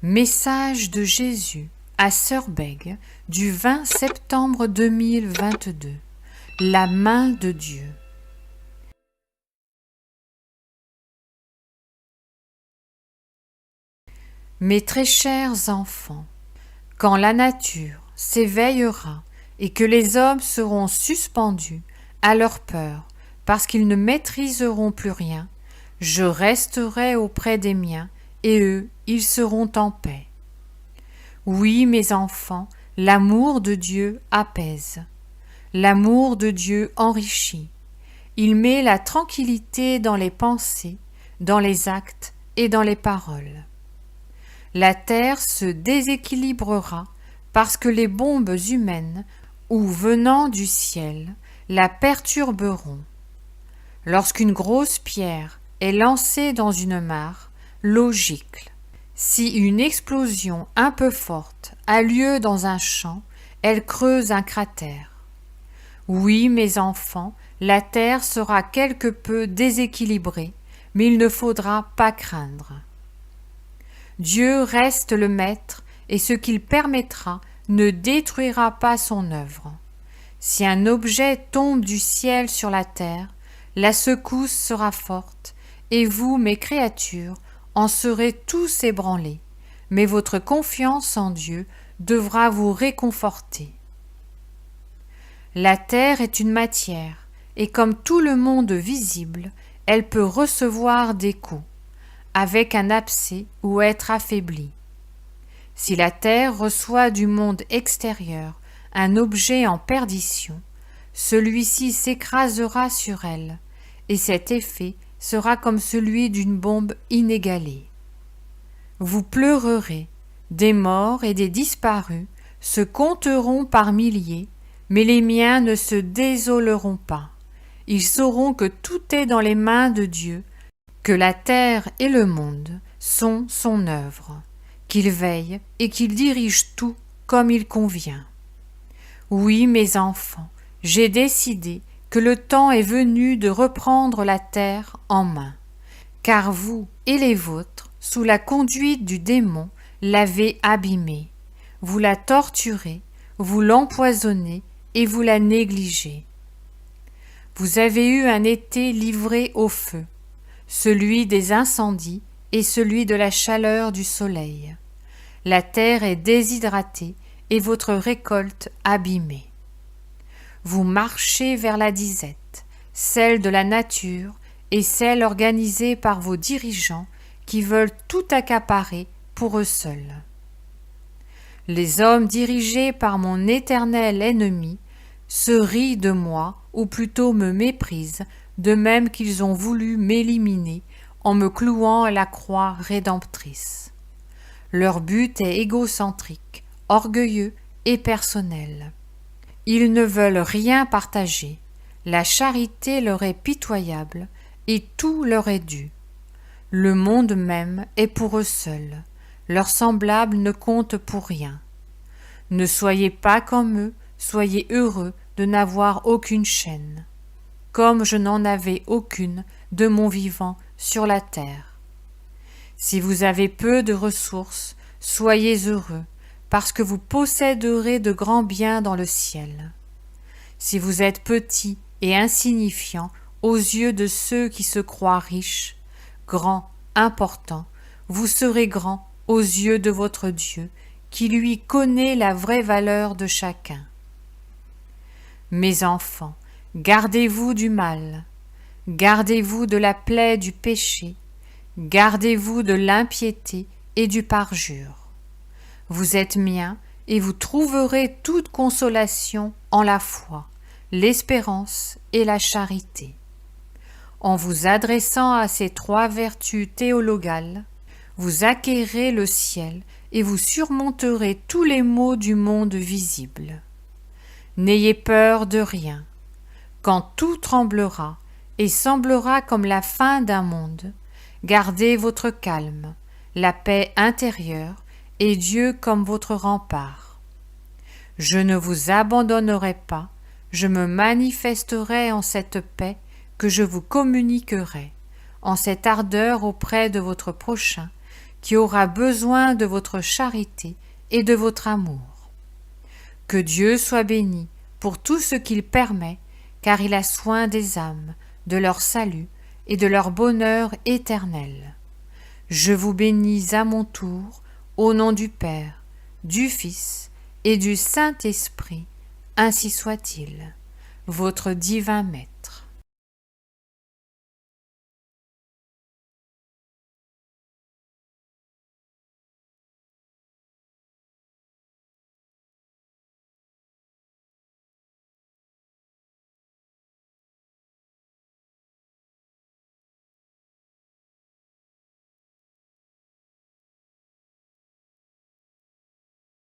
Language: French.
Message de Jésus à Sœur Bègue du 20 septembre 2022. La main de Dieu. Mes très chers enfants, quand la nature s'éveillera et que les hommes seront suspendus à leur peur parce qu'ils ne maîtriseront plus rien, je resterai auprès des miens et eux, ils seront en paix. Oui, mes enfants, l'amour de Dieu apaise. L'amour de Dieu enrichit. Il met la tranquillité dans les pensées, dans les actes et dans les paroles. La terre se déséquilibrera parce que les bombes humaines ou venant du ciel la perturberont. Lorsqu'une grosse pierre est lancée dans une mare, l'eau gicle. Si une explosion un peu forte a lieu dans un champ, elle creuse un cratère. Oui, mes enfants, la terre sera quelque peu déséquilibrée, mais il ne faudra pas craindre. Dieu reste le maître et ce qu'il permettra ne détruira pas son œuvre. Si un objet tombe du ciel sur la terre, la secousse sera forte et vous, mes créatures, en serez tous ébranlés, mais votre confiance en Dieu devra vous réconforter. La terre est une matière, et comme tout le monde visible, elle peut recevoir des coups, avec un abcès ou être affaiblie. Si la terre reçoit du monde extérieur un objet en perdition, celui-ci s'écrasera sur elle, et cet effet sera comme celui d'une bombe inégalée. Vous pleurerez, des morts et des disparus se compteront par milliers, mais les miens ne se désoleront pas. Ils sauront que tout est dans les mains de Dieu, que la terre et le monde sont son œuvre, qu'il veille et qu'il dirige tout comme il convient. Oui, mes enfants, j'ai décidé que le temps est venu de reprendre la terre en main, car vous et les vôtres, sous la conduite du démon, l'avez abîmée. Vous la torturez, vous l'empoisonnez et vous la négligez. Vous avez eu un été livré au feu, celui des incendies et celui de la chaleur du soleil. La terre est déshydratée et votre récolte abîmée. Vous marchez vers la disette, celle de la nature et celle organisée par vos dirigeants qui veulent tout accaparer pour eux seuls. Les hommes dirigés par mon éternel ennemi se rient de moi, ou plutôt me méprisent, de même qu'ils ont voulu m'éliminer en me clouant à la croix rédemptrice. Leur but est égocentrique, orgueilleux et personnel. Ils ne veulent rien partager, la charité leur est pitoyable et tout leur est dû. Le monde même est pour eux seuls, leurs semblables ne comptent pour rien. Ne soyez pas comme eux, soyez heureux de n'avoir aucune chaîne, comme je n'en avais aucune de mon vivant sur la terre. Si vous avez peu de ressources, soyez heureux, parce que vous posséderez de grands biens dans le ciel. Si vous êtes petit et insignifiant aux yeux de ceux qui se croient riches, grands, importants, vous serez grands aux yeux de votre Dieu, qui lui connaît la vraie valeur de chacun. Mes enfants, gardez-vous du mal, gardez-vous de la plaie du péché, gardez-vous de l'impiété et du parjure. Vous êtes miens et vous trouverez toute consolation en la foi, l'espérance et la charité. En vous adressant à ces trois vertus théologales, vous acquérez le ciel et vous surmonterez tous les maux du monde visible. N'ayez peur de rien. Quand tout tremblera et semblera comme la fin d'un monde, gardez votre calme, la paix intérieure et Dieu comme votre rempart. Je ne vous abandonnerai pas, je me manifesterai en cette paix que je vous communiquerai, en cette ardeur auprès de votre prochain, qui aura besoin de votre charité et de votre amour. Que Dieu soit béni pour tout ce qu'il permet, car il a soin des âmes, de leur salut et de leur bonheur éternel. Je vous bénis à mon tour, au nom du Père, du Fils et du Saint-Esprit, ainsi soit-il. Votre divin Maître.